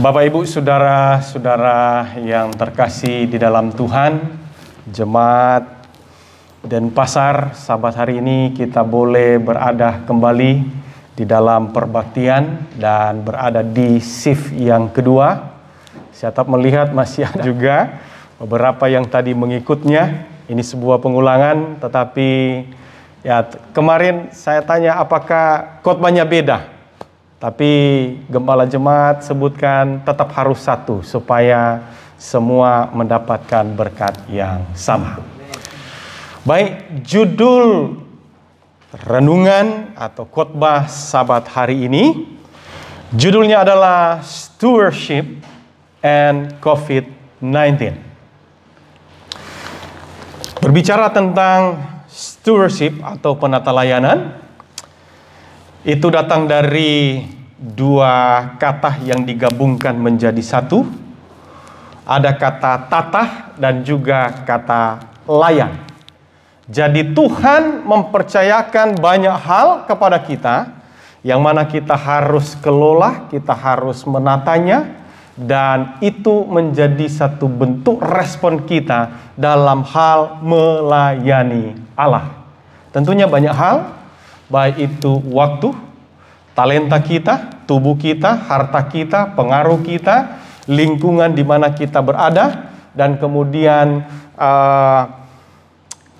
Bapak, Ibu, saudara-saudara yang terkasih di dalam Tuhan, jemaat dan pasar, sahabat, hari ini kita boleh berada kembali di dalam perbaktian dan berada di shift yang kedua. Saya tetap melihat masih ada juga beberapa yang tadi mengikutnya. Ini sebuah pengulangan, tetapi ya kemarin saya tanya apakah khotbahnya beda. Tapi gembala jemaat sebutkan tetap harus satu supaya semua mendapatkan berkat yang sama. Baik, judul renungan atau khotbah Sabat hari ini, judulnya adalah Stewardship and COVID-19. Berbicara tentang stewardship atau penata layanan, itu datang dari dua kata yang digabungkan menjadi satu. Ada kata tatah dan juga kata layan. Jadi Tuhan mempercayakan banyak hal kepada kita, yang mana kita harus kelola, kita harus menatanya, dan itu menjadi satu bentuk respon kita dalam hal melayani Allah. Tentunya banyak hal, baik itu waktu, talenta kita, tubuh kita, harta kita, pengaruh kita, lingkungan di mana kita berada, dan kemudian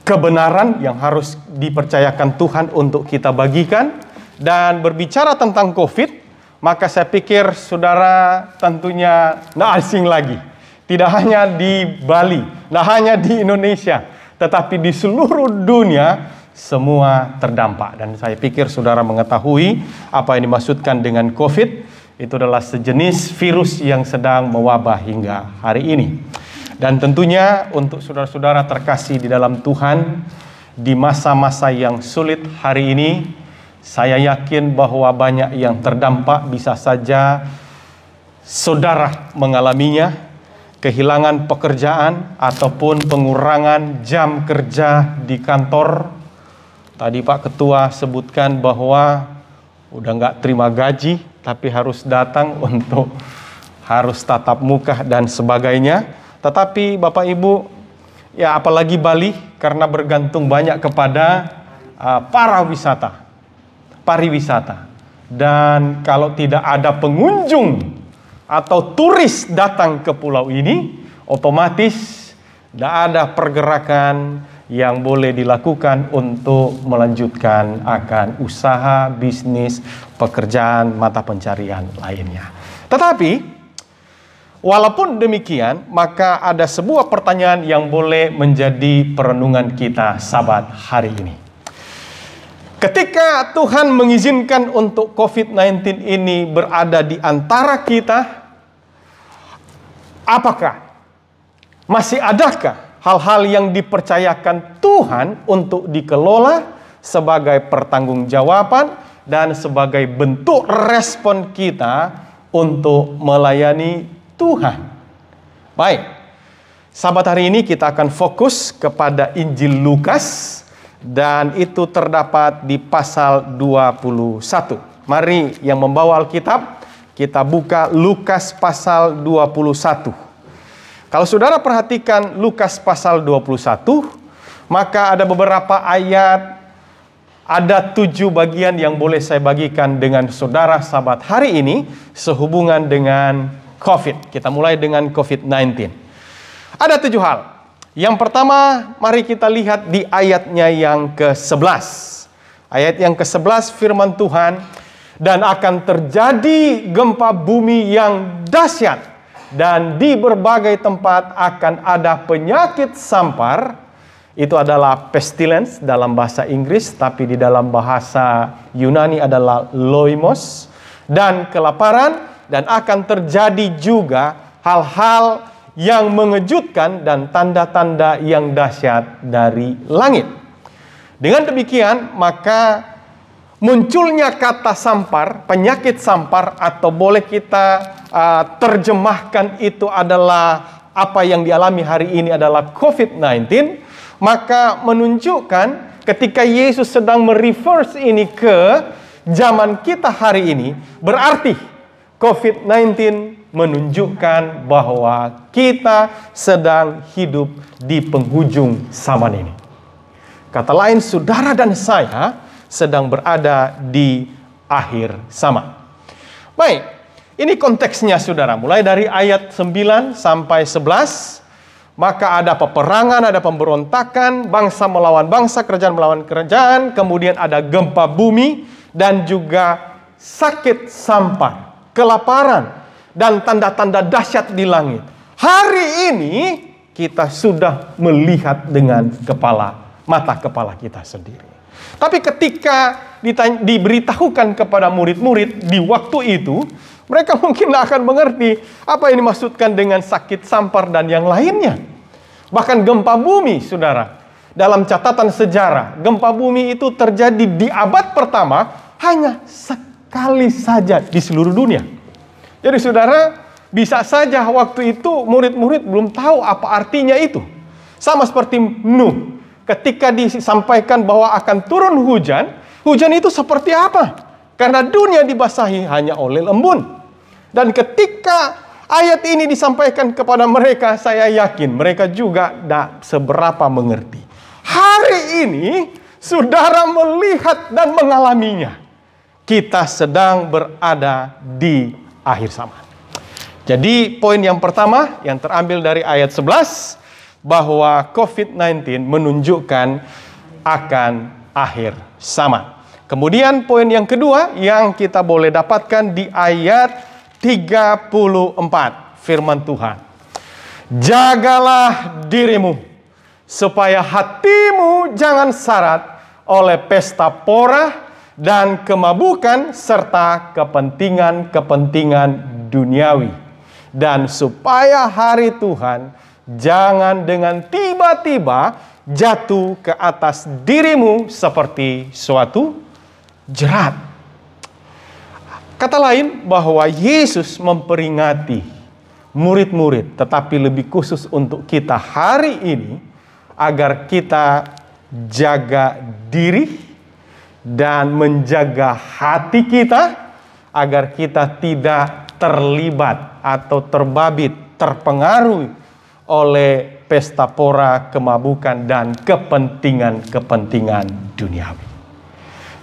kebenaran yang harus dipercayakan Tuhan untuk kita bagikan. Dan berbicara tentang COVID, maka saya pikir saudara tentunya tidak asing lagi. Tidak hanya di Bali, tidak hanya di Indonesia, tetapi di seluruh dunia semua terdampak. Dan saya pikir saudara mengetahui apa yang dimaksudkan dengan COVID. Itu adalah sejenis virus yang sedang mewabah hingga hari ini. Dan tentunya untuk saudara-saudara terkasih di dalam Tuhan, di masa-masa yang sulit hari ini, saya yakin bahwa banyak yang terdampak. Bisa saja saudara mengalaminya, kehilangan pekerjaan ataupun pengurangan jam kerja di kantor. Tadi Pak Ketua sebutkan bahwa udah nggak terima gaji, tapi harus datang untuk harus tatap muka dan sebagainya. Tetapi Bapak Ibu, ya apalagi Bali, karena bergantung banyak kepada pariwisata. Dan kalau tidak ada pengunjung atau turis datang ke pulau ini, otomatis tidak ada pergerakan yang boleh dilakukan untuk melanjutkan akan usaha, bisnis, pekerjaan, mata pencarian lainnya. Tetapi, walaupun demikian, maka ada sebuah pertanyaan yang boleh menjadi perenungan kita Sabat hari ini. Ketika Tuhan mengizinkan untuk COVID-19 ini berada di antara kita, apakah masih adakah hal-hal yang dipercayakan Tuhan untuk dikelola sebagai pertanggungjawaban dan sebagai bentuk respon kita untuk melayani Tuhan? Baik, Sabat hari ini kita akan fokus kepada Injil Lukas, dan itu terdapat di pasal 21. Mari yang membawa Alkitab, kita buka Lukas pasal 21. Kalau saudara perhatikan Lukas pasal 21, maka ada beberapa ayat, ada 7 bagian yang boleh saya bagikan dengan saudara Sabat hari ini sehubungan dengan COVID. Kita mulai dengan COVID-19. Ada 7 hal. Yang pertama, mari kita lihat di ayatnya yang ke-11. Ayat yang ke-11 firman Tuhan, dan akan terjadi gempa bumi yang dahsyat, dan di berbagai tempat akan ada penyakit sampar. Itu adalah pestilence dalam bahasa Inggris, tapi di dalam bahasa Yunani adalah loimos, dan kelaparan, dan akan terjadi juga hal-hal yang mengejutkan dan tanda-tanda yang dahsyat dari langit. Dengan demikian, maka munculnya kata sampar, penyakit sampar, atau boleh kita terjemahkan itu adalah apa yang dialami hari ini adalah COVID-19, maka menunjukkan ketika Yesus sedang mereverse ini ke zaman kita hari ini, berarti COVID-19 menunjukkan bahwa kita sedang hidup di penghujung zaman ini. Kata lain, saudara dan saya sedang berada di akhir zaman. Baik, ini konteksnya saudara. Mulai dari ayat 9 sampai 11. Maka ada peperangan, ada pemberontakan, bangsa melawan bangsa, kerajaan melawan kerajaan. Kemudian ada gempa bumi dan juga sakit sampar, kelaparan, dan tanda-tanda dahsyat di langit. Hari ini kita sudah melihat dengan mata kepala kita sendiri. Tapi ketika diberitahukan kepada murid-murid di waktu itu, mereka mungkin tidak akan mengerti apa yang dimaksudkan dengan sakit sampar dan yang lainnya. Bahkan gempa bumi, saudara. Dalam catatan sejarah, gempa bumi itu terjadi di abad pertama hanya sekali saja di seluruh dunia. Jadi saudara, bisa saja waktu itu murid-murid belum tahu apa artinya itu. Sama seperti Nuh. Ketika disampaikan bahwa akan turun hujan, hujan itu seperti apa? Karena dunia dibasahi hanya oleh embun. Dan ketika ayat ini disampaikan kepada mereka, saya yakin mereka juga tidak seberapa mengerti. Hari ini, saudara melihat dan mengalaminya. Kita sedang berada di akhir zaman. Jadi poin yang pertama yang terambil dari ayat 11, bahwa COVID-19 menunjukkan akan akhir zaman. Kemudian poin yang kedua yang kita boleh dapatkan di ayat 34, firman Tuhan. Jagalah dirimu, supaya hatimu jangan syarat oleh pesta pora dan kemabukan serta kepentingan-kepentingan duniawi. Dan supaya hari Tuhan jangan dengan tiba-tiba jatuh ke atas dirimu seperti suatu jerat. Kata lain, bahwa Yesus memperingati murid-murid, tetapi lebih khusus untuk kita hari ini, agar kita jaga diri dan menjaga hati kita, agar kita tidak terlibat atau terbabit, terpengaruh oleh pesta pora, kemabukan, dan kepentingan-kepentingan duniawi.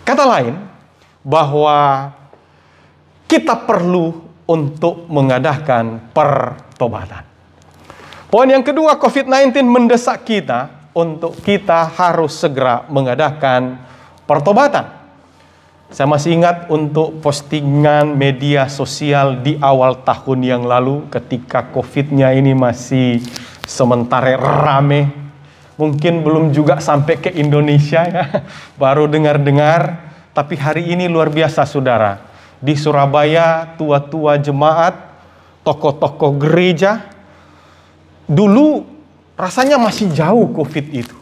Kata lain, bahwa kita perlu untuk mengadakan pertobatan. Poin yang kedua, COVID-19 mendesak kita untuk kita harus segera mengadakan pertobatan. Saya masih ingat untuk postingan media sosial di awal tahun yang lalu ketika COVID-nya ini masih sementara rame. Mungkin belum juga sampai ke Indonesia ya, baru dengar-dengar. Tapi hari ini luar biasa saudara. Di Surabaya, tua-tua jemaat, tokoh-tokoh gereja, dulu rasanya masih jauh COVID itu.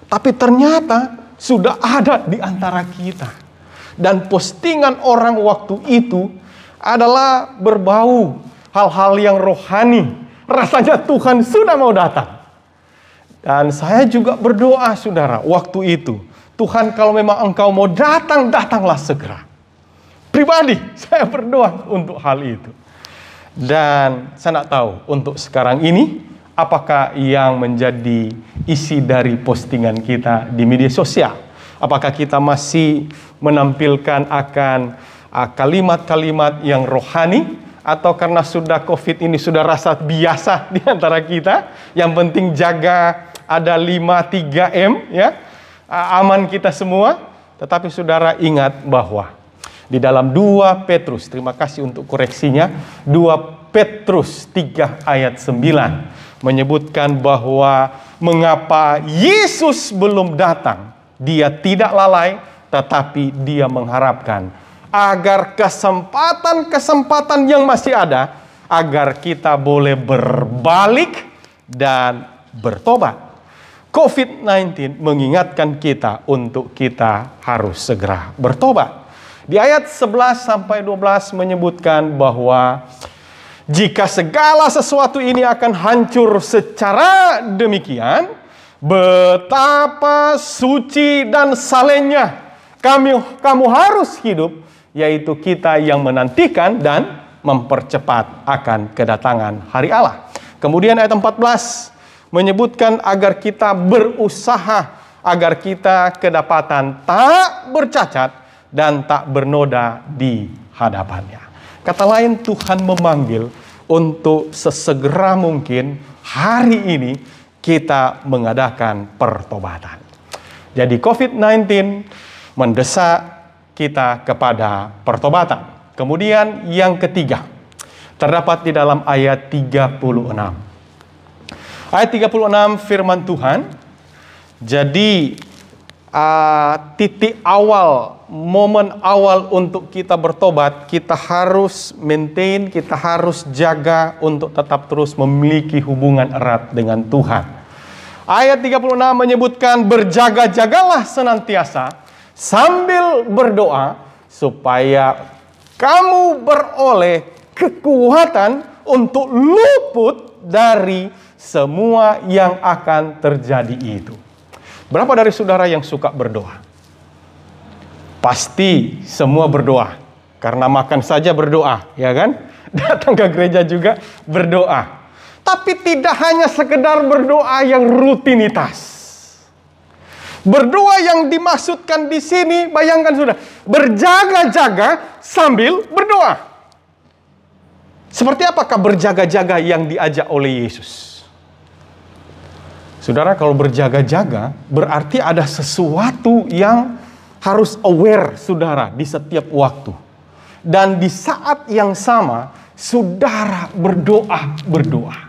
Tapi ternyata sudah ada di antara kita. Dan postingan orang waktu itu adalah berbau hal-hal yang rohani. Rasanya Tuhan sudah mau datang. Dan saya juga berdoa saudara, waktu itu, Tuhan kalau memang engkau mau datang, datanglah segera. Pribadi, saya berdoa untuk hal itu. Dan saya tidak tahu untuk sekarang ini, apakah yang menjadi isi dari postingan kita di media sosial. Apakah kita masih menampilkan akan kalimat-kalimat yang rohani, atau karena sudah COVID ini sudah rasa biasa di antara kita, yang penting jaga ada 5-3M ya, aman kita semua. Tetapi saudara ingat bahwa di dalam 2 Petrus, terima kasih untuk koreksinya, 2 Petrus 3 ayat 9 menyebutkan bahwa mengapa Yesus belum datang, dia tidak lalai, tetapi dia mengharapkan agar kesempatan-kesempatan yang masih ada, agar kita boleh berbalik dan bertobat. COVID-19 mengingatkan kita untuk kita harus segera bertobat. Di ayat 11-12 menyebutkan bahwa jika segala sesuatu ini akan hancur secara demikian, betapa suci dan salehnya kamu harus hidup, yaitu kita yang menantikan dan mempercepat akan kedatangan hari Allah. Kemudian ayat 14 menyebutkan agar kita berusaha agar kita kedapatan tak bercacat dan tak bernoda di hadapannya. Kata lain, Tuhan memanggil untuk sesegera mungkin hari ini kita mengadakan pertobatan. Jadi COVID-19 mendesak kita kepada pertobatan. Kemudian yang ketiga, terdapat di dalam ayat 36. Ayat 36 firman Tuhan, jadi titik awal, momen awal untuk kita bertobat, kita harus maintain, kita harus jaga untuk tetap terus memiliki hubungan erat dengan Tuhan. Ayat 36 menyebutkan berjaga-jagalah senantiasa sambil berdoa supaya kamu beroleh kekuatan untuk luput dari semua yang akan terjadi itu. Berapa dari saudara yang suka berdoa? Pasti semua berdoa. Karena makan saja berdoa, ya kan? Datang ke gereja juga berdoa. Tapi tidak hanya sekedar berdoa yang rutinitas. Berdoa yang dimaksudkan di sini, bayangkan sudah, berjaga-jaga sambil berdoa. Seperti apakah berjaga-jaga yang diajak oleh Yesus? Saudara, kalau berjaga-jaga berarti ada sesuatu yang harus aware saudara di setiap waktu. Dan di saat yang sama, saudara berdoa.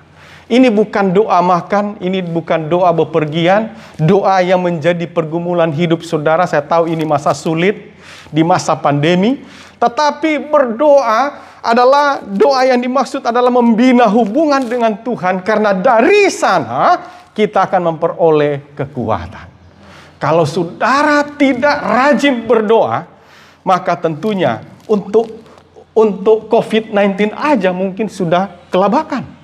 Ini bukan doa makan, ini bukan doa bepergian, doa yang menjadi pergumulan hidup saudara. Saya tahu ini masa sulit, di masa pandemi. Tetapi berdoa adalah, doa yang dimaksud adalah membina hubungan dengan Tuhan. Karena dari sana kita akan memperoleh kekuatan. Kalau saudara tidak rajin berdoa, maka tentunya untuk COVID-19 aja mungkin sudah kelabakan.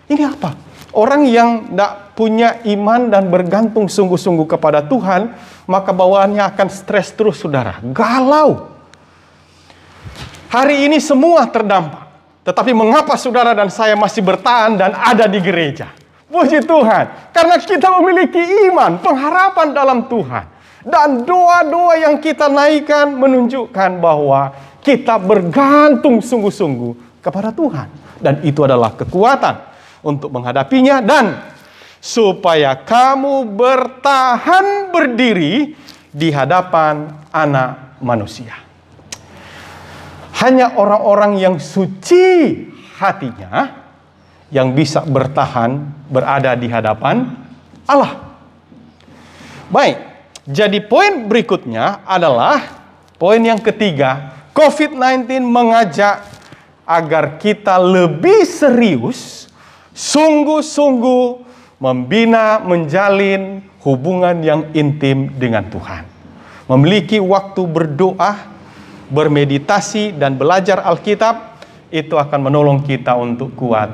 Ini apa? Orang yang tidak punya iman dan bergantung sungguh-sungguh kepada Tuhan, maka bawaannya akan stres terus saudara. Galau. Hari ini semua terdampak. Tetapi mengapa saudara dan saya masih bertahan dan ada di gereja? Puji Tuhan. Karena kita memiliki iman, pengharapan dalam Tuhan. Dan doa-doa yang kita naikkan menunjukkan bahwa kita bergantung sungguh-sungguh kepada Tuhan. Dan itu adalah kekuatan untuk menghadapinya, dan supaya kamu bertahan berdiri di hadapan Anak Manusia. Hanya orang-orang yang suci hatinya yang bisa bertahan berada di hadapan Allah. Baik, jadi poin berikutnya adalah poin yang ketiga. COVID-19 mengajak agar kita lebih serius, sungguh-sungguh membina, menjalin hubungan yang intim dengan Tuhan. Memiliki waktu berdoa, bermeditasi, dan belajar Alkitab, itu akan menolong kita untuk kuat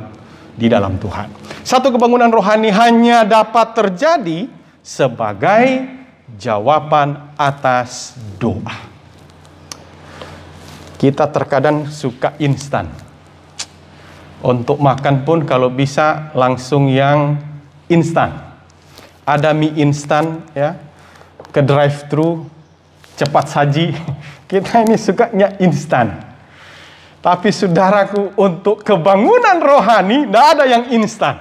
di dalam Tuhan. Satu kebangunan rohani hanya dapat terjadi sebagai jawaban atas doa. Kita terkadang suka instan. Untuk makan pun kalau bisa langsung yang instan. Ada mie instan ya, ke drive-thru, cepat saji. Kita ini sukanya instan. Tapi saudaraku, untuk kebangunan rohani tidak ada yang instan.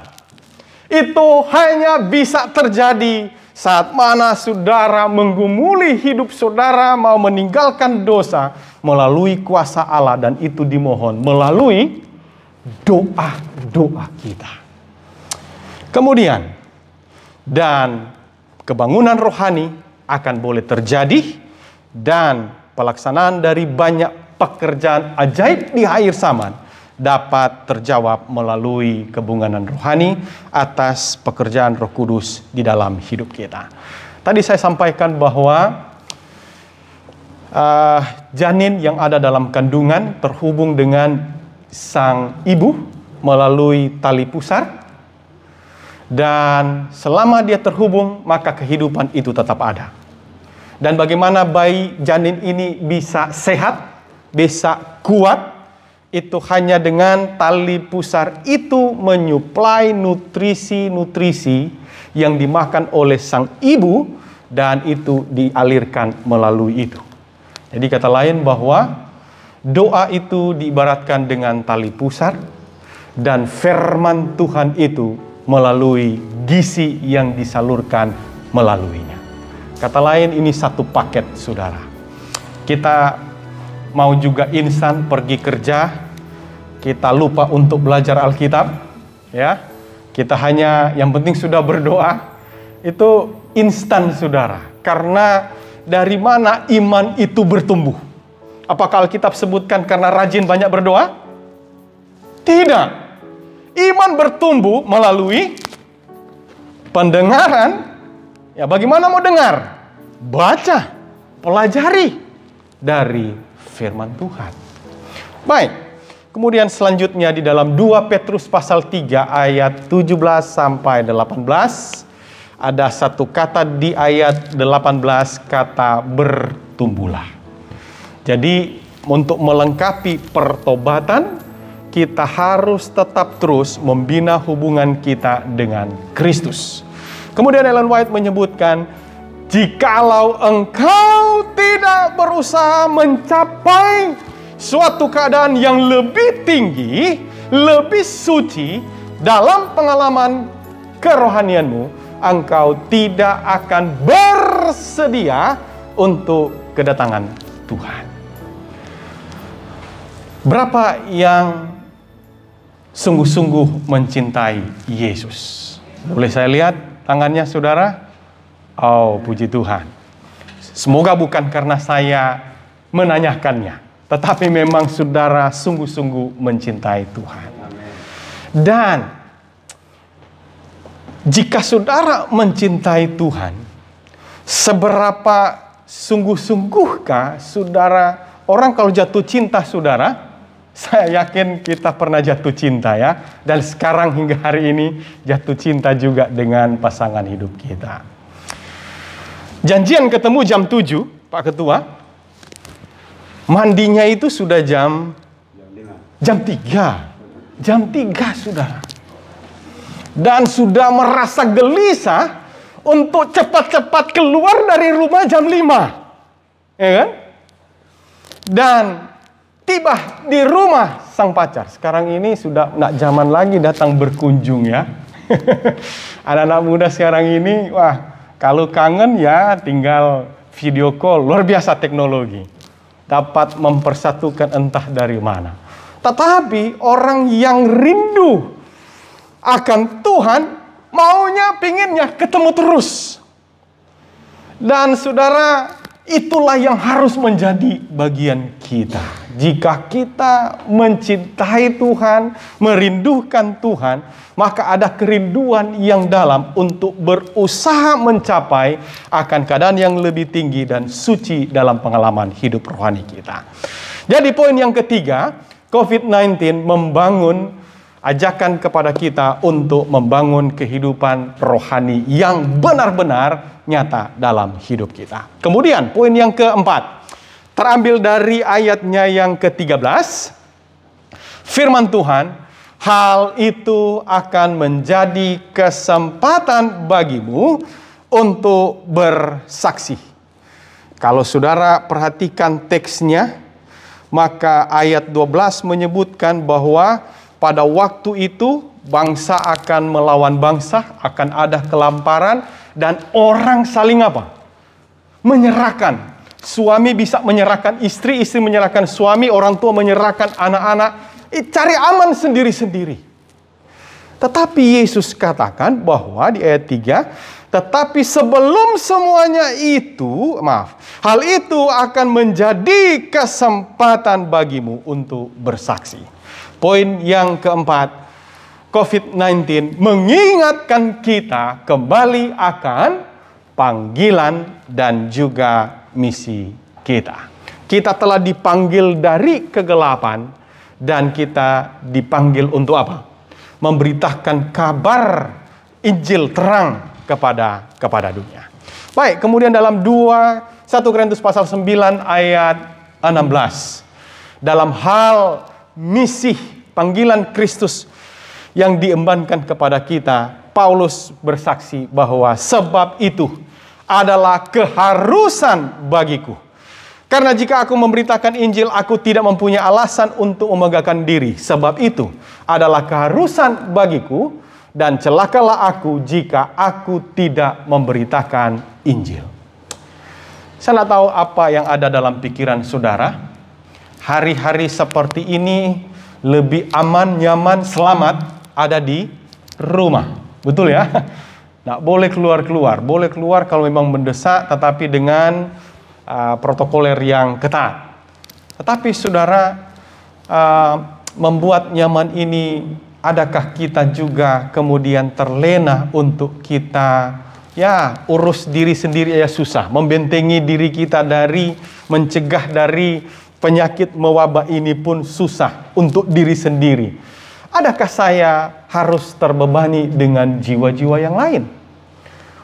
Itu hanya bisa terjadi saat mana saudara menggumuli hidup saudara, mau meninggalkan dosa melalui kuasa Allah, dan itu dimohon melalui doa-doa kita. Kemudian, dan kebangunan rohani akan boleh terjadi, dan pelaksanaan dari banyak pekerjaan ajaib di akhir zaman dapat terjawab melalui kebangunan rohani atas pekerjaan Roh Kudus di dalam hidup kita. Tadi saya sampaikan bahwa janin yang ada dalam kandungan terhubung dengan sang ibu melalui tali pusar, dan selama dia terhubung maka kehidupan itu tetap ada. Dan bagaimana bayi janin ini bisa sehat, bisa kuat, itu hanya dengan tali pusar itu menyuplai nutrisi-nutrisi yang dimakan oleh sang ibu dan itu dialirkan melalui itu. Jadi kata lain bahwa doa itu diibaratkan dengan tali pusar dan firman Tuhan itu melalui gizi yang disalurkan melaluinya. Kata lain ini satu paket, saudara. Kita mau juga instan pergi kerja, kita lupa untuk belajar Alkitab, ya. Kita hanya yang penting sudah berdoa, itu instan, saudara. Karena dari mana iman itu bertumbuh? Apakah Alkitab sebutkan karena rajin banyak berdoa? Tidak. Iman bertumbuh melalui pendengaran. Ya, bagaimana mau dengar? Baca, pelajari dari firman Tuhan. Baik, kemudian selanjutnya di dalam 2 Petrus pasal 3 ayat 17 sampai 18 ada satu kata di ayat 18, kata bertumbuhlah. Jadi untuk melengkapi pertobatan, kita harus tetap terus membina hubungan kita dengan Kristus. Kemudian Ellen White menyebutkan, jikalau engkau tidak berusaha mencapai suatu keadaan yang lebih tinggi, lebih suci dalam pengalaman kerohanianmu, engkau tidak akan bersedia untuk kedatangan Tuhan. Berapa yang sungguh-sungguh mencintai Yesus? Boleh saya lihat tangannya, saudara? Oh, puji Tuhan. Semoga bukan karena saya menanyakannya, tetapi memang saudara sungguh-sungguh mencintai Tuhan. Dan jika saudara mencintai Tuhan, seberapa sungguh-sungguhkah saudara, orang kalau jatuh cinta, saudara, saya yakin kita pernah jatuh cinta, ya. Dan sekarang hingga hari ini jatuh cinta juga dengan pasangan hidup kita. Janjian ketemu jam 7, Pak Ketua. Mandinya itu sudah jam 3. Jam 3, saudara. Dan sudah merasa gelisah untuk cepat-cepat keluar dari rumah jam 5. Ya kan? Dan tiba di rumah sang pacar. Sekarang ini sudah nggak zaman lagi datang berkunjung, ya. Anak-anak muda sekarang ini, wah, kalau kangen ya tinggal video call. Luar biasa teknologi. Dapat mempersatukan entah dari mana. Tetapi orang yang rindu akan Tuhan, maunya, pinginnya ketemu terus. Dan saudara, itulah yang harus menjadi bagian kita. Jika kita mencintai Tuhan, merindukan Tuhan, maka ada kerinduan yang dalam untuk berusaha mencapai akan keadaan yang lebih tinggi dan suci dalam pengalaman hidup rohani kita. Jadi poin yang ketiga, COVID-19 membangun ajakan kepada kita untuk membangun kehidupan rohani yang benar-benar nyata dalam hidup kita. Kemudian poin yang keempat, terambil dari ayatnya yang ke-13, firman Tuhan, hal itu akan menjadi kesempatan bagimu untuk bersaksi. Kalau saudara perhatikan teksnya, maka ayat 12 menyebutkan bahwa pada waktu itu bangsa akan melawan bangsa, akan ada kelaparan, dan orang saling apa? Menyerahkan. Suami bisa menyerahkan istri, istri menyerahkan suami, orang tua menyerahkan anak-anak, cari aman sendiri-sendiri. Tetapi Yesus katakan bahwa di ayat 3, tetapi sebelum semuanya itu, hal itu akan menjadi kesempatan bagimu untuk bersaksi. Poin yang keempat, COVID-19 mengingatkan kita kembali akan panggilan dan juga misi kita. Kita telah dipanggil dari kegelapan dan kita dipanggil untuk apa? Memberitakan kabar Injil terang kepada dunia. Baik, kemudian dalam 1 Korintus pasal 9 ayat 16. Dalam hal misi panggilan Kristus yang diembankan kepada kita, Paulus bersaksi bahwa sebab itu adalah keharusan bagiku. Karena jika aku memberitakan Injil, aku tidak mempunyai alasan untuk memegahkan diri. Sebab itu adalah keharusan bagiku, dan celakalah aku jika aku tidak memberitakan Injil. Saya tidak tahu apa yang ada dalam pikiran saudara. Hari-hari seperti ini lebih aman, nyaman, selamat ada di rumah. Betul ya? Nggak boleh keluar-keluar. Boleh keluar kalau memang mendesak, tetapi dengan protokoler yang ketat. Tetapi saudara, membuat nyaman ini, adakah kita juga kemudian terlena untuk kita urus diri sendiri ya susah, membentengi diri kita dari, mencegah dari penyakit mewabah ini pun susah untuk diri sendiri. Adakah saya harus terbebani dengan jiwa-jiwa yang lain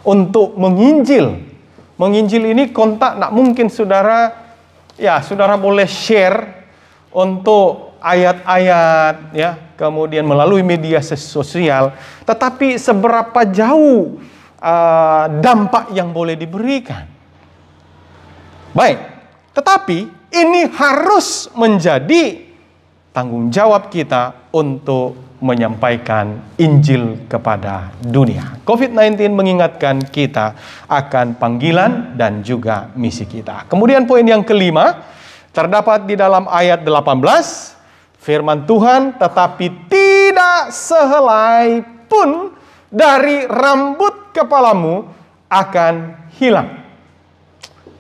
untuk menginjil? Menginjil ini kontak, nak mungkin saudara, saudara boleh share untuk ayat-ayat, kemudian melalui media sosial. Tetapi seberapa jauh dampak yang boleh diberikan? Baik, tetapi ini harus menjadi tanggung jawab kita untuk menyampaikan Injil kepada dunia. COVID-19 mengingatkan kita akan panggilan dan juga misi kita. Kemudian poin yang kelima, terdapat di dalam ayat 18, firman Tuhan, tetapi tidak sehelai pun dari rambut kepalamu akan hilang.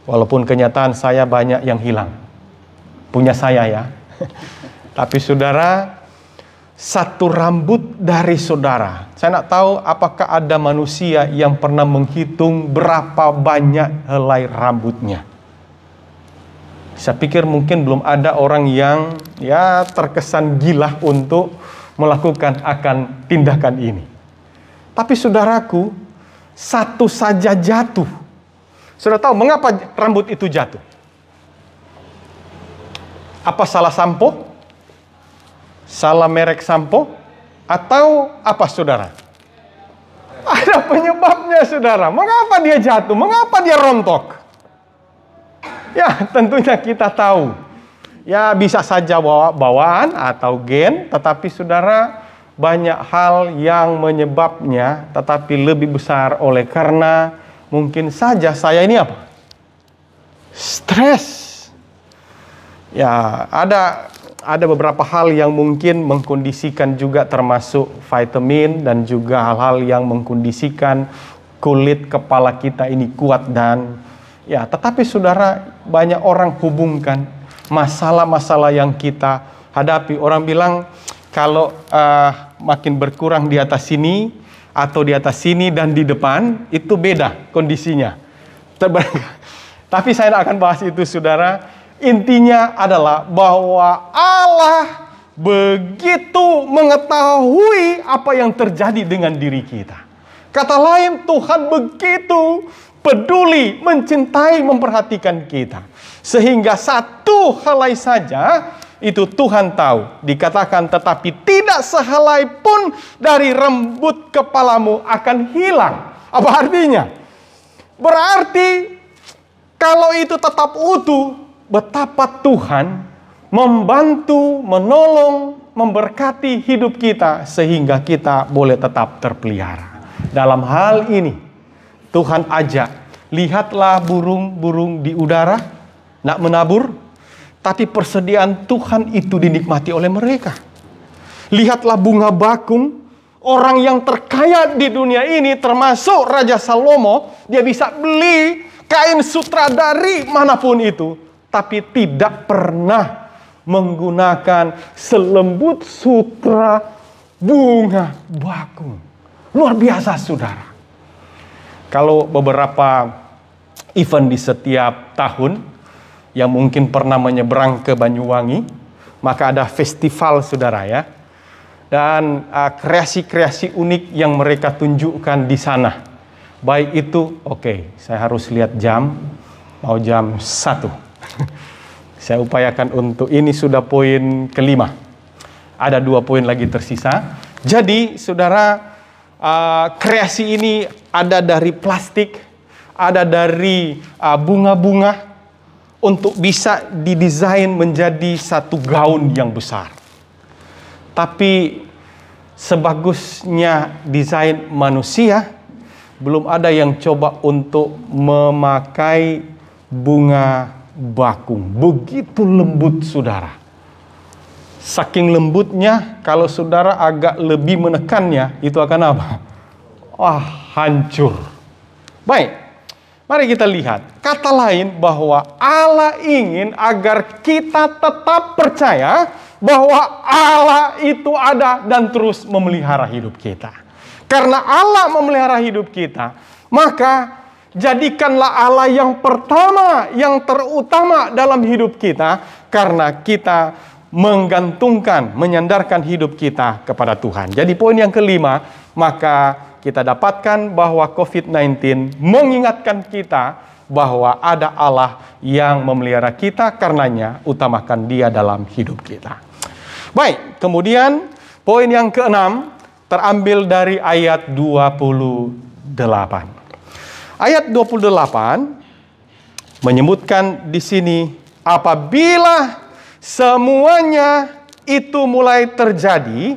Walaupun kenyataan saya banyak yang hilang. Punya saya ya. Tapi saudara, satu rambut dari saudara. Saya nak tahu apakah ada manusia yang pernah menghitung berapa banyak helai rambutnya. Saya pikir mungkin belum ada orang yang terkesan gila untuk melakukan akan tindakan ini. Tapi saudaraku, satu saja jatuh. Saudara tahu mengapa rambut itu jatuh? Apa salah sampo? Salah merek sampo? Atau apa saudara? Ada penyebabnya saudara. Mengapa dia jatuh? Mengapa dia rontok? Ya tentunya kita tahu. Ya bisa saja bawaan atau gen. Tetapi saudara, banyak hal yang menyebabnya. Tetapi lebih besar oleh karena mungkin saja saya ini apa? Stres. Ya ada beberapa hal yang mungkin mengkondisikan juga, termasuk vitamin dan juga hal-hal yang mengkondisikan kulit kepala kita ini kuat dan tetapi saudara, banyak orang hubungkan masalah-masalah yang kita hadapi. Orang bilang kalau makin berkurang di atas sini atau di atas sini dan di depan itu beda kondisinya. Tapi saya tidak akan bahas itu saudara. Intinya adalah bahwa Allah begitu mengetahui apa yang terjadi dengan diri kita. Kata lain, Tuhan begitu peduli, mencintai, memperhatikan kita. Sehingga satu helai saja itu Tuhan tahu. Dikatakan tetapi tidak sehelai pun dari rambut kepalamu akan hilang. Apa artinya? Berarti kalau itu tetap utuh, betapa Tuhan membantu, menolong, memberkati hidup kita sehingga kita boleh tetap terpelihara. Dalam hal ini Tuhan ajak, lihatlah burung-burung di udara, nak menabur, tapi persediaan Tuhan itu dinikmati oleh mereka. Lihatlah bunga bakung, orang yang terkaya di dunia ini termasuk Raja Salomo, dia bisa beli kain sutradari manapun itu, tapi tidak pernah menggunakan selembut sutra bunga bakung. Luar biasa saudara. Kalau beberapa event di setiap tahun yang mungkin pernah menyeberang ke Banyuwangi, maka ada festival saudara ya. Dan kreasi-kreasi unik yang mereka tunjukkan di sana. Baik itu, saya harus lihat jam, mau jam 1. Saya upayakan untuk ini sudah poin kelima. Ada 2 poin lagi tersisa. Jadi, saudara, kreasi ini ada dari plastik, ada dari bunga-bunga, untuk bisa didesain menjadi satu gaun yang besar. Tapi sebagusnya desain manusia, belum ada yang coba untuk memakai bunga bakung. Begitu lembut, saudara. Saking lembutnya, kalau saudara agak lebih menekannya, itu akan apa? Wah, hancur. Baik. Mari kita lihat, kata lain bahwa Allah ingin agar kita tetap percaya bahwa Allah itu ada dan terus memelihara hidup kita. Karena Allah memelihara hidup kita, maka jadikanlah Allah yang pertama, yang terutama dalam hidup kita, karena kita menggantungkan, menyandarkan hidup kita kepada Tuhan. Jadi poin yang kelima, maka kita dapatkan bahwa COVID-19 mengingatkan kita bahwa ada Allah yang memelihara kita, karenanya utamakan Dia dalam hidup kita. Baik, kemudian poin yang keenam terambil dari ayat 28. Ayat 28 menyebutkan di sini, apabila semuanya itu mulai terjadi,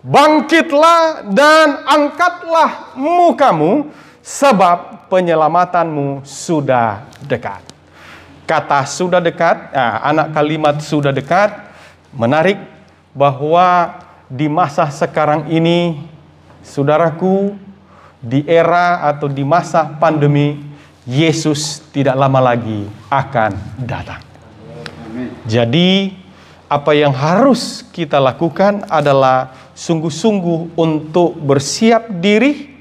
bangkitlah dan angkatlah mukamu, sebab penyelamatanmu sudah dekat. Kata sudah dekat, anak kalimat sudah dekat, menarik bahwa di masa sekarang ini, saudaraku, di era atau di masa pandemi, Yesus tidak lama lagi akan datang. Jadi, apa yang harus kita lakukan adalah sungguh-sungguh untuk bersiap diri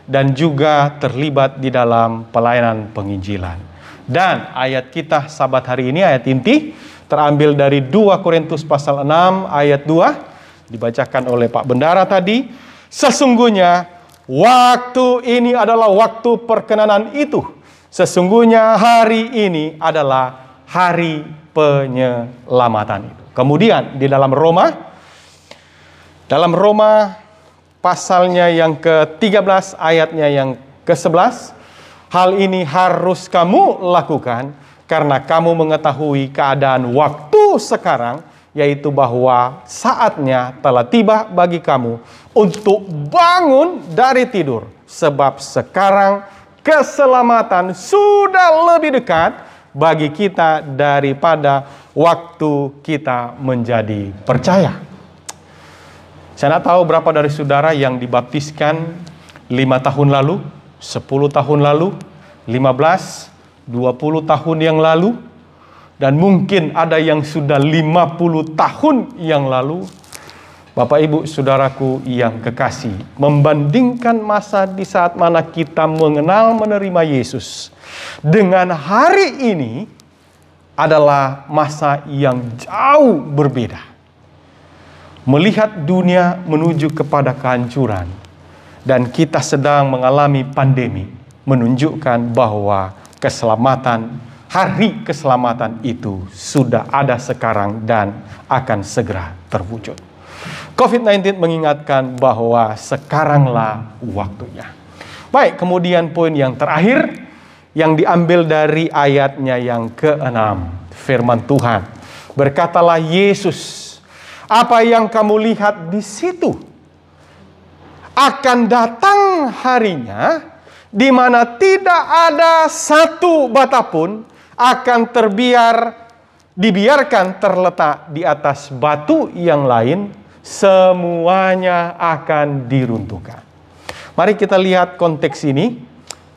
dan juga terlibat di dalam pelayanan penginjilan. Dan ayat kita sabat hari ini, ayat inti, terambil dari 2 Korintus pasal 6 ayat 2, dibacakan oleh Pak Bendara tadi. Sesungguhnya waktu ini adalah waktu perkenanan itu. Sesungguhnya hari ini adalah hari penyelamatan itu. Kemudian di dalam Roma pasalnya yang ke-13 ayatnya yang ke-11, hal ini harus kamu lakukan karena kamu mengetahui keadaan waktu sekarang, yaitu bahwa saatnya telah tiba bagi kamu untuk bangun dari tidur, sebab sekarang keselamatan sudah lebih dekat bagi kita daripada waktu kita menjadi percaya. Saya tidak tahu berapa dari saudara yang dibaptiskan 5 tahun lalu, 10 tahun lalu, 15, 20 tahun yang lalu, dan mungkin ada yang sudah 50 tahun yang lalu. Bapak Ibu Saudaraku yang kekasih, membandingkan masa di saat mana kita mengenal menerima Yesus dengan hari ini adalah masa yang jauh berbeda. Melihat dunia menuju kepada kehancuran dan kita sedang mengalami pandemi menunjukkan bahwa keselamatan, hari keselamatan itu sudah ada sekarang dan akan segera terwujud. COVID-19 mengingatkan bahwa sekaranglah waktunya. Baik, kemudian poin yang terakhir yang diambil dari ayatnya yang ke-6. Firman Tuhan, berkatalah Yesus, apa yang kamu lihat di situ akan datang harinya di mana tidak ada satu bata pun akan dibiarkan terletak di atas batu yang lain, semuanya akan diruntuhkan. Mari kita lihat konteks ini,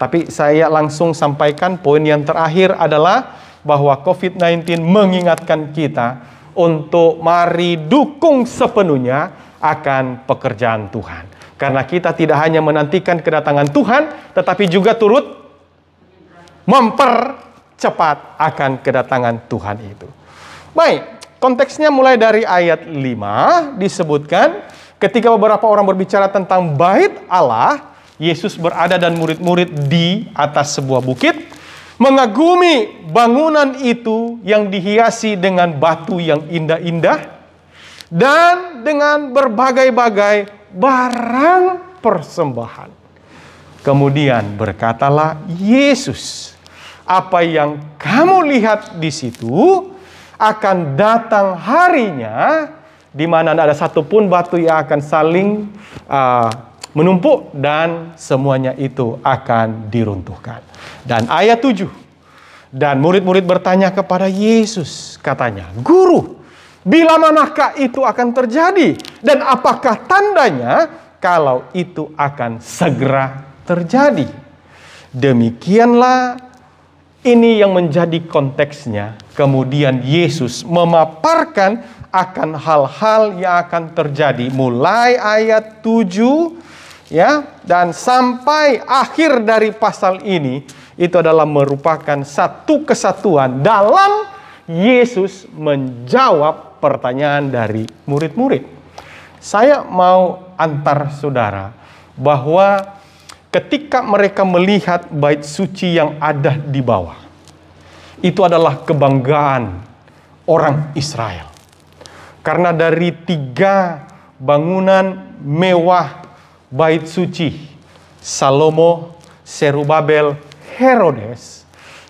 tapi saya langsung sampaikan poin yang terakhir adalah bahwa COVID-19 mengingatkan kita untuk mari dukung sepenuhnya akan pekerjaan Tuhan. Karena kita tidak hanya menantikan kedatangan Tuhan, tetapi juga turut mempercepat akan kedatangan Tuhan itu. Baik, konteksnya mulai dari ayat 5 disebutkan ketika beberapa orang berbicara tentang bait Allah, Yesus berada dan murid-murid di atas sebuah bukit, mengagumi bangunan itu yang dihiasi dengan batu yang indah-indah. dan dengan berbagai-bagai barang persembahan. Kemudian berkatalah Yesus, apa yang kamu lihat di situ akan datang harinya di mana tidak ada satupun batu yang akan saling menumpuk dan semuanya itu akan diruntuhkan. Dan ayat 7. Dan murid-murid bertanya kepada Yesus, katanya, Guru, bila manakah itu akan terjadi? Dan apakah tandanya kalau itu akan segera terjadi? Demikianlah ini yang menjadi konteksnya. Kemudian Yesus memaparkan akan hal-hal yang akan terjadi mulai ayat 7 ya, dan sampai akhir dari pasal ini. Itu adalah merupakan satu kesatuan dalam Yesus menjawab pertanyaan dari murid-murid. Saya mau antar saudara bahwa ketika mereka melihat bait suci yang ada di bawah, itu adalah kebanggaan orang Israel. Karena dari 3 bangunan mewah bait suci, Salomo, Zerubabel,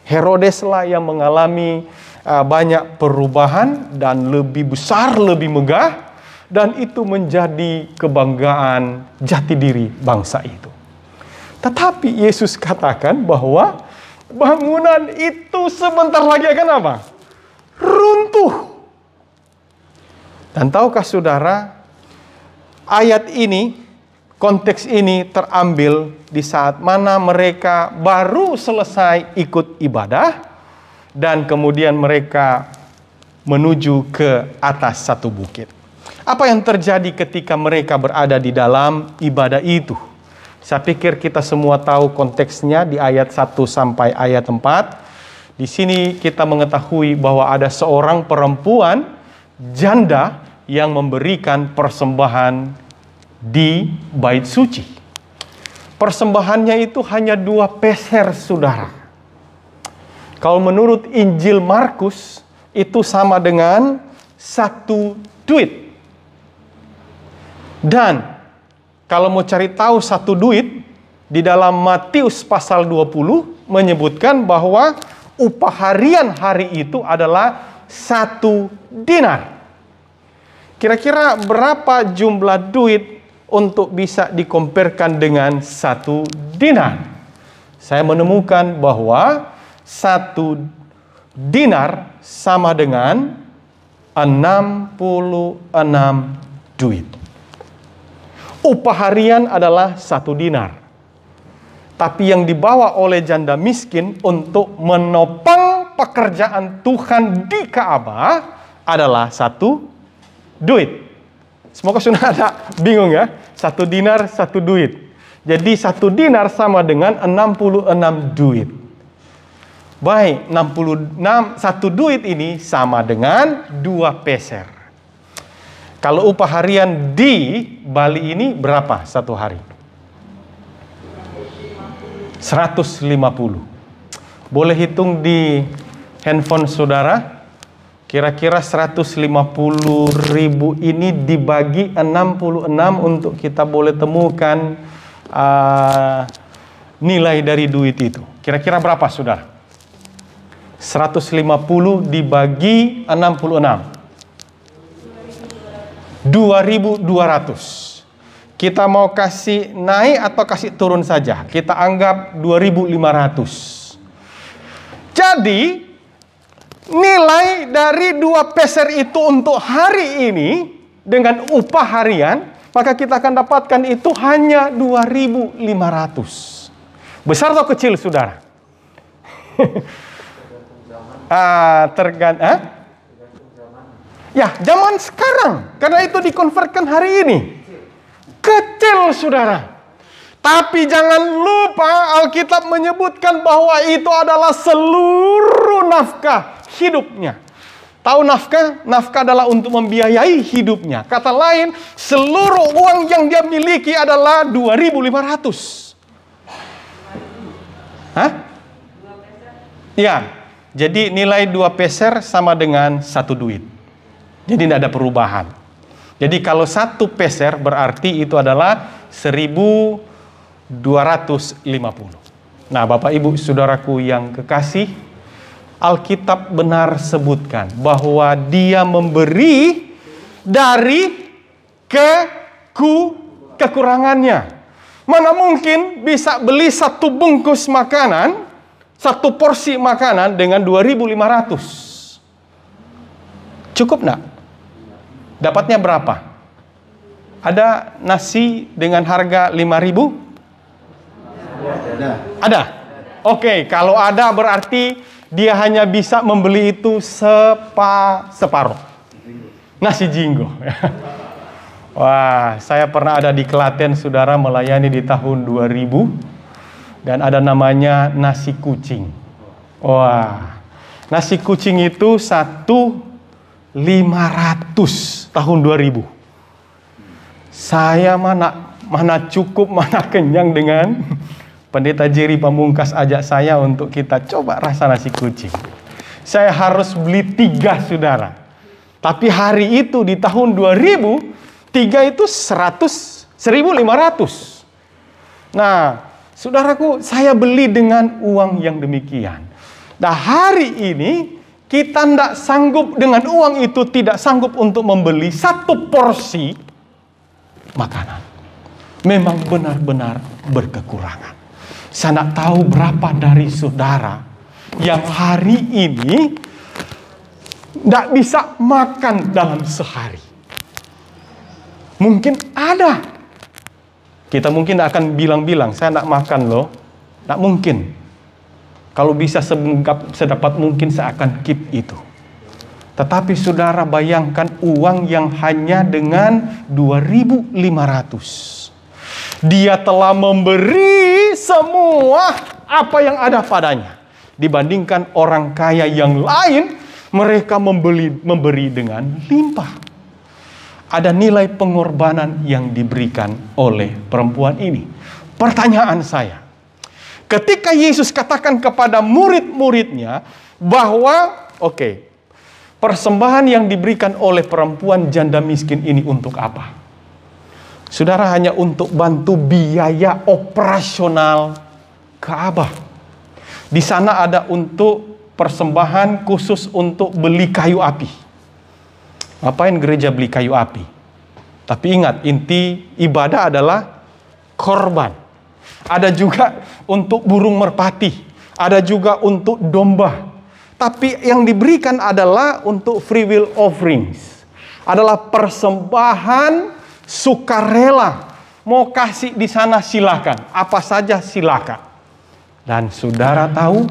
Herodeslah yang mengalami banyak perubahan dan lebih besar, lebih megah, dan itu menjadi kebanggaan jati diri bangsa itu. Tetapi Yesus katakan bahwa bangunan itu sebentar lagi akan apa? Runtuh. Dan tahukah saudara, ayat ini, konteks ini terambil di saat mana mereka baru selesai ikut ibadah dan kemudian mereka menuju ke atas satu bukit. Apa yang terjadi ketika mereka berada di dalam ibadah itu? Saya pikir kita semua tahu konteksnya di ayat 1 sampai ayat 4. Di sini kita mengetahui bahwa ada seorang perempuan janda yang memberikan persembahan di bait suci. Persembahannya itu hanya 2 peser, saudara. Kalau menurut Injil Markus, itu sama dengan 1 duit. Dan kalau mau cari tahu 1 duit, di dalam Matius pasal 20 menyebutkan bahwa upah harian hari itu adalah 1 dinar. Kira-kira berapa jumlah duit untuk bisa dikomparkan dengan 1 dinar? Saya menemukan bahwa 1 dinar sama dengan 66 duit. Upah harian adalah 1 dinar. Tapi yang dibawa oleh janda miskin untuk menopang pekerjaan Tuhan di Ka'bah adalah 1 duit. Semoga sudah ada bingung ya. 1 dinar, 1 duit. Jadi 1 dinar sama dengan 66 duit. Baik, 1 duit ini sama dengan 2 peser. Kalau upah harian di Bali ini berapa satu hari? 150. Boleh hitung di handphone saudara? Kira-kira 150.000 ini dibagi 66 untuk kita boleh temukan nilai dari duit itu. Kira-kira berapa, saudara? 150 dibagi 66. 2.200. Kita mau kasih naik atau kasih turun saja? Kita anggap 2.500. Jadi nilai dari 2 peser itu untuk hari ini dengan upah harian, maka kita akan dapatkan itu hanya 2.500. Besar atau kecil, saudara? Ya, zaman sekarang, karena itu dikonvertkan hari ini. Kecil, saudara. Tapi jangan lupa Alkitab menyebutkan bahwa itu adalah seluruh nafkah hidupnya. Tahu nafkah? Nafkah adalah untuk membiayai hidupnya. Kata lain, seluruh uang yang dia miliki adalah 2.500. Hah? Ya, jadi nilai 2 peser sama dengan 1 duit. Jadi tidak ada perubahan. Jadi kalau 1 peser berarti itu adalah 1.250. Nah, Bapak Ibu Saudaraku yang kekasih, Alkitab benar sebutkan bahwa Dia memberi dari kekurangannya. Mana mungkin bisa beli 1 bungkus makanan, 1 porsi makanan dengan 2.500? Cukup enggak? Dapatnya berapa? Ada nasi dengan harga 5.000? Ada. Oke, kalau ada berarti dia hanya bisa membeli itu separuh. Nasi jinggo. Wah, saya pernah ada di Klaten, saudara, melayani di tahun 2000. Dan ada namanya nasi kucing. Wah, nasi kucing itu 1.500 tahun 2000. Saya mana cukup, mana kenyang dengan Pendeta Jerry Pamungkas ajak saya untuk kita coba rasa nasi kucing. Saya harus beli 3, saudara. Tapi hari itu di tahun 2000, 3 itu 1.500. Nah, saudaraku, saya beli dengan uang yang demikian. Nah, hari ini kita tidak sanggup dengan uang itu, tidak sanggup untuk membeli 1 porsi makanan. Memang benar-benar berkekurangan. Saya tidak tahu berapa dari saudara yang hari ini tidak bisa makan dalam sehari. Mungkin ada. Kita mungkin akan bilang-bilang, saya tidak makan loh. Tidak mungkin. Kalau bisa sedapat mungkin saya akan keep itu. Tetapi saudara bayangkan uang yang hanya dengan 2.500. Dia telah memberi semua apa yang ada padanya. Dibandingkan orang kaya yang lain, mereka memberi dengan limpah. Ada nilai pengorbanan yang diberikan oleh perempuan ini. Pertanyaan saya, ketika Yesus katakan kepada murid-muridnya bahwa, persembahan yang diberikan oleh perempuan janda miskin ini untuk apa? Saudara, hanya untuk bantu biaya operasional Ka'bah. Di sana ada untuk persembahan khusus untuk beli kayu api. Ngapain gereja beli kayu api? Tapi ingat, inti ibadah adalah korban. Ada juga untuk burung merpati. Ada juga untuk domba. Tapi yang diberikan adalah untuk free will offerings. Adalah persembahan sukarela. Mau kasih di sana silakan, apa saja silakan. Dan saudara tahu,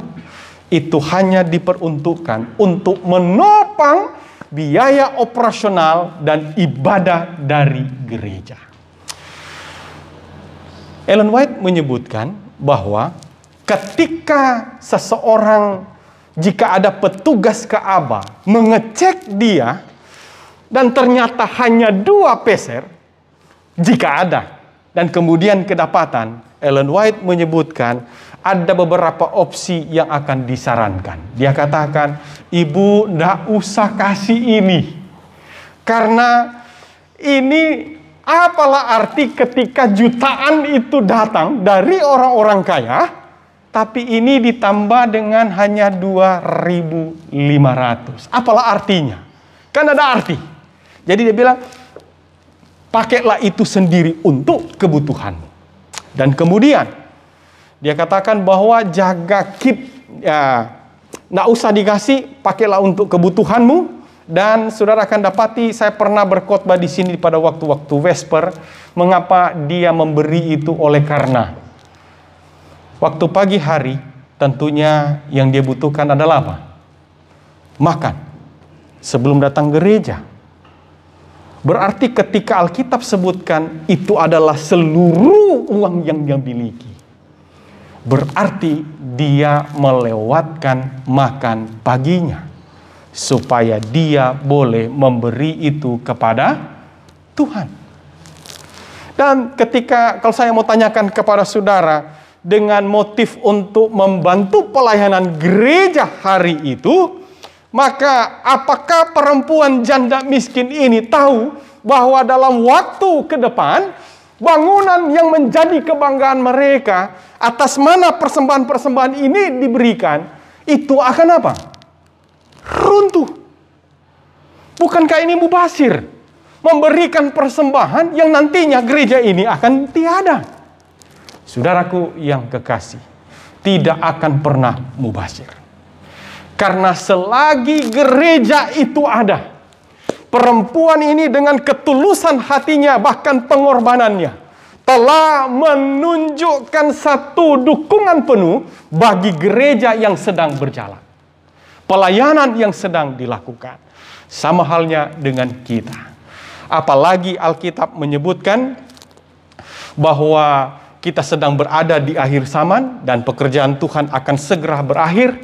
itu hanya diperuntukkan untuk menopang biaya operasional dan ibadah dari gereja. Ellen White menyebutkan bahwa ketika seseorang, jika ada petugas Ka'bah mengecek dia dan ternyata hanya 2 peser, jika ada, dan kemudian kedapatan, Ellen White menyebutkan ada beberapa opsi yang akan disarankan. Dia katakan, ibu ndak usah kasih ini. Karena ini apalah arti ketika jutaan itu datang dari orang-orang kaya, tapi ini ditambah dengan hanya 2.500. Apalah artinya? Kan ada arti. Jadi dia bilang, pakailah itu sendiri untuk kebutuhanmu. Dan kemudian dia katakan bahwa jaga keep, ya, nggak usah dikasih, pakailah untuk kebutuhanmu. Dan saudara akan dapati, saya pernah berkhotbah di sini pada waktu-waktu Vesper, mengapa dia memberi itu, oleh karena waktu pagi hari tentunya yang dia butuhkan adalah apa? Makan sebelum datang gereja. Berarti ketika Alkitab sebutkan itu adalah seluruh uang yang dia miliki, berarti dia melewatkan makan paginya supaya dia boleh memberi itu kepada Tuhan. Dan ketika, kalau saya mau tanyakan kepada saudara, dengan motif untuk membantu pelayanan gereja hari itu, maka apakah perempuan janda miskin ini tahu bahwa dalam waktu ke depan, bangunan yang menjadi kebanggaan mereka, atas mana persembahan-persembahan ini diberikan, itu akan apa? Runtuh. Bukankah ini mubazir? Memberikan persembahan yang nantinya gereja ini akan tiada. Saudaraku yang kekasih, tidak akan pernah mubazir. Karena selagi gereja itu ada, perempuan ini dengan ketulusan hatinya, bahkan pengorbanannya, telah menunjukkan satu dukungan penuh bagi gereja yang sedang berjalan. Pelayanan yang sedang dilakukan. Sama halnya dengan kita. Apalagi Alkitab menyebutkan bahwa kita sedang berada di akhir zaman dan pekerjaan Tuhan akan segera berakhir.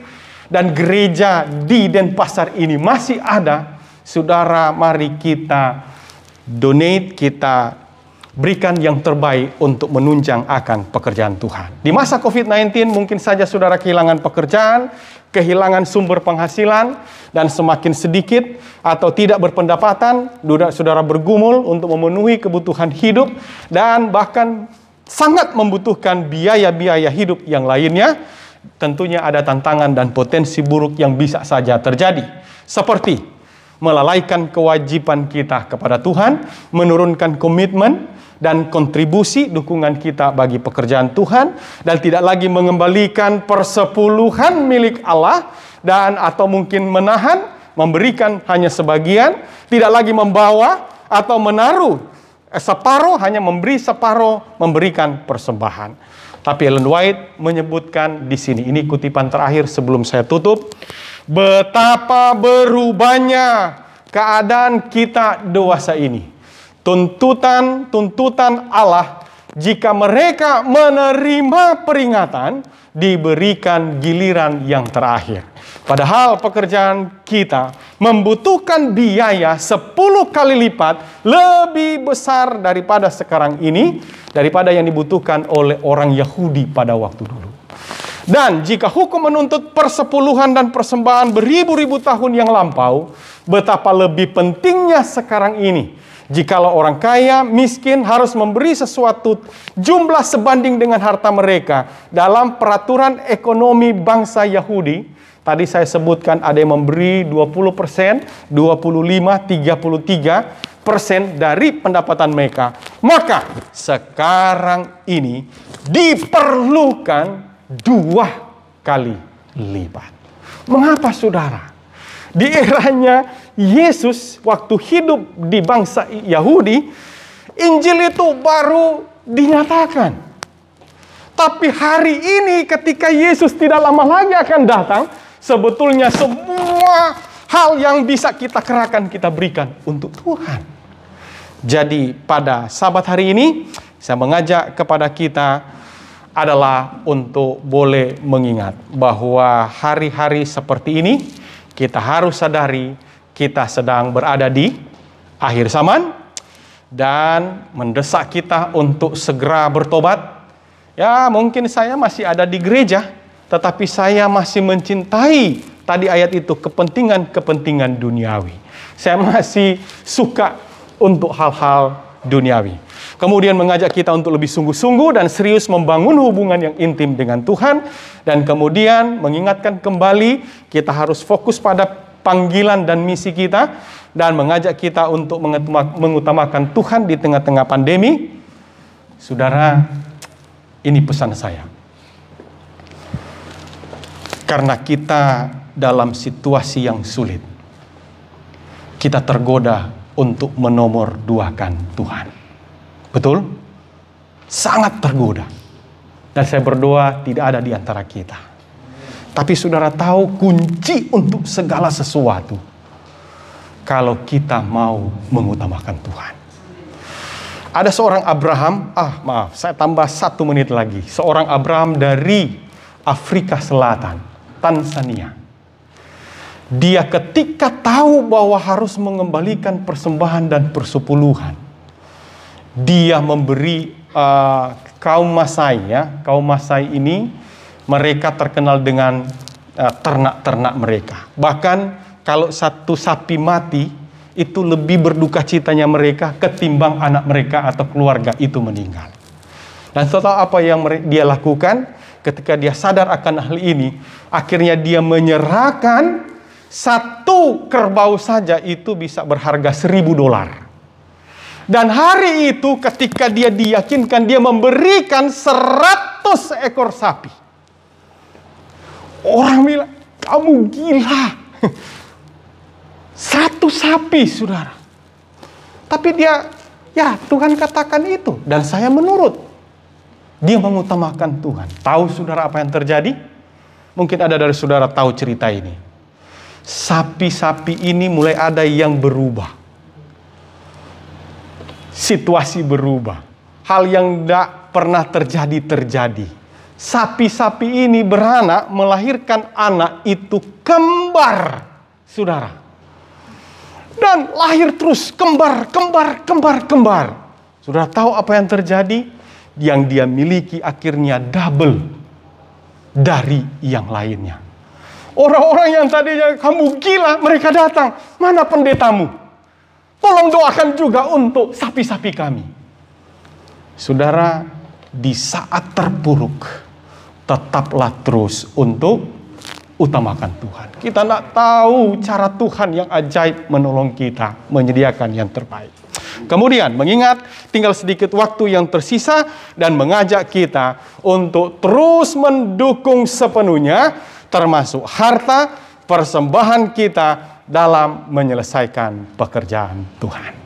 Dan gereja di Denpasar ini masih ada. Saudara, mari kita donate, kita berikan yang terbaik untuk menunjang akan pekerjaan Tuhan. Di masa COVID-19 mungkin saja saudara kehilangan pekerjaan, kehilangan sumber penghasilan, dan semakin sedikit atau tidak berpendapatan, saudara bergumul untuk memenuhi kebutuhan hidup, dan bahkan sangat membutuhkan biaya-biaya hidup yang lainnya. Tentunya ada tantangan dan potensi buruk yang bisa saja terjadi. Seperti melalaikan kewajiban kita kepada Tuhan, menurunkan komitmen dan kontribusi dukungan kita bagi pekerjaan Tuhan, dan tidak lagi mengembalikan persepuluhan milik Allah, dan atau mungkin menahan, memberikan hanya sebagian, tidak lagi membawa atau menaruh separuh, hanya memberi separuh, memberikan persembahan. Tapi Ellen White menyebutkan di sini, ini kutipan terakhir sebelum saya tutup, betapa berubahnya keadaan kita dewasa ini. Tuntutan Allah, jika mereka menerima peringatan, diberikan giliran yang terakhir. Padahal pekerjaan kita membutuhkan biaya 10 kali lipat lebih besar daripada sekarang ini, daripada yang dibutuhkan oleh orang Yahudi pada waktu dulu. Dan jika hukum menuntut persepuluhan dan persembahan beribu-ribu tahun yang lampau, betapa lebih pentingnya sekarang ini. Jikalau orang kaya, miskin harus memberi sesuatu jumlah sebanding dengan harta mereka dalam peraturan ekonomi bangsa Yahudi. Tadi saya sebutkan ada yang memberi 20%, 25%, 33% dari pendapatan mereka. Maka sekarang ini diperlukan 2 kali lipat. Mengapa saudara? Di eranya Yesus waktu hidup di bangsa Yahudi, Injil itu baru dinyatakan. Tapi hari ini ketika Yesus tidak lama lagi akan datang, sebetulnya semua hal yang bisa kita kerahkan, kita berikan untuk Tuhan. Jadi pada Sabat hari ini, saya mengajak kepada kita adalah untuk boleh mengingat bahwa hari-hari seperti ini, kita harus sadari kita sedang berada di akhir zaman dan mendesak kita untuk segera bertobat. Ya, mungkin saya masih ada di gereja, tetapi saya masih mencintai tadi ayat itu, kepentingan-kepentingan duniawi. Saya masih suka untuk hal-hal duniawi. Kemudian mengajak kita untuk lebih sungguh-sungguh dan serius membangun hubungan yang intim dengan Tuhan. Dan kemudian mengingatkan kembali kita harus fokus pada panggilan dan misi kita. Dan mengajak kita untuk mengutamakan Tuhan di tengah-tengah pandemi. Saudara, ini pesan saya. Karena kita dalam situasi yang sulit, kita tergoda untuk menomorduakan Tuhan. Betul? Sangat tergoda. Dan saya berdoa tidak ada di antara kita. Tapi saudara tahu kunci untuk segala sesuatu, kalau kita mau mengutamakan Tuhan. Ada seorang Abraham, saya tambah 1 menit lagi. Seorang Abraham dari Afrika Selatan, Tanzania. Dia ketika tahu bahwa harus mengembalikan persembahan dan persepuluhan, dia memberi kaum Masai, ya. Kaum Masai ini mereka terkenal dengan ternak-ternak mereka. Bahkan kalau satu sapi mati, itu lebih berduka citanya mereka ketimbang anak mereka atau keluarga itu meninggal. Dan setelah apa yang dia lakukan, ketika dia sadar akan hal ini, akhirnya dia menyerahkan satu kerbau saja itu bisa berharga $1.000. Dan hari itu ketika dia diyakinkan, dia memberikan 100 ekor sapi. Orang bilang, kamu gila. 100 sapi, saudara. Tapi dia, ya Tuhan katakan itu. Dan saya menurut. Dia mengutamakan Tuhan. Tahu saudara apa yang terjadi? Mungkin ada dari saudara tahu cerita ini. Sapi-sapi ini mulai ada yang berubah. Situasi berubah. Hal yang tidak pernah terjadi. Sapi-sapi ini beranak, melahirkan anak itu kembar, saudara. Dan lahir terus, kembar. Saudara tahu apa yang terjadi? Yang dia miliki akhirnya double dari yang lainnya. Orang-orang yang tadinya kamu gila, mereka datang. Mana pendetamu? Tolong doakan juga untuk sapi-sapi kami. Saudara, di saat terpuruk, tetaplah terus untuk utamakan Tuhan. Kita tidak tahu cara Tuhan yang ajaib menolong kita, menyediakan yang terbaik. Kemudian mengingat tinggal sedikit waktu yang tersisa dan mengajak kita untuk terus mendukung sepenuhnya termasuk harta persembahan kita dalam menyelesaikan pekerjaan Tuhan.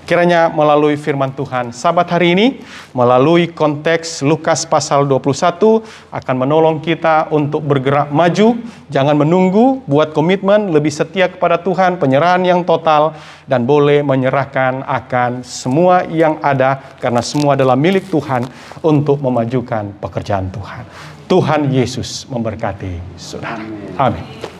Kiranya melalui firman Tuhan sabat hari ini, melalui konteks Lukas pasal 21 akan menolong kita untuk bergerak maju, jangan menunggu, buat komitmen, lebih setia kepada Tuhan, penyerahan yang total, dan boleh menyerahkan akan semua yang ada, karena semua adalah milik Tuhan untuk memajukan pekerjaan Tuhan. Tuhan Yesus memberkati saudara. Amin.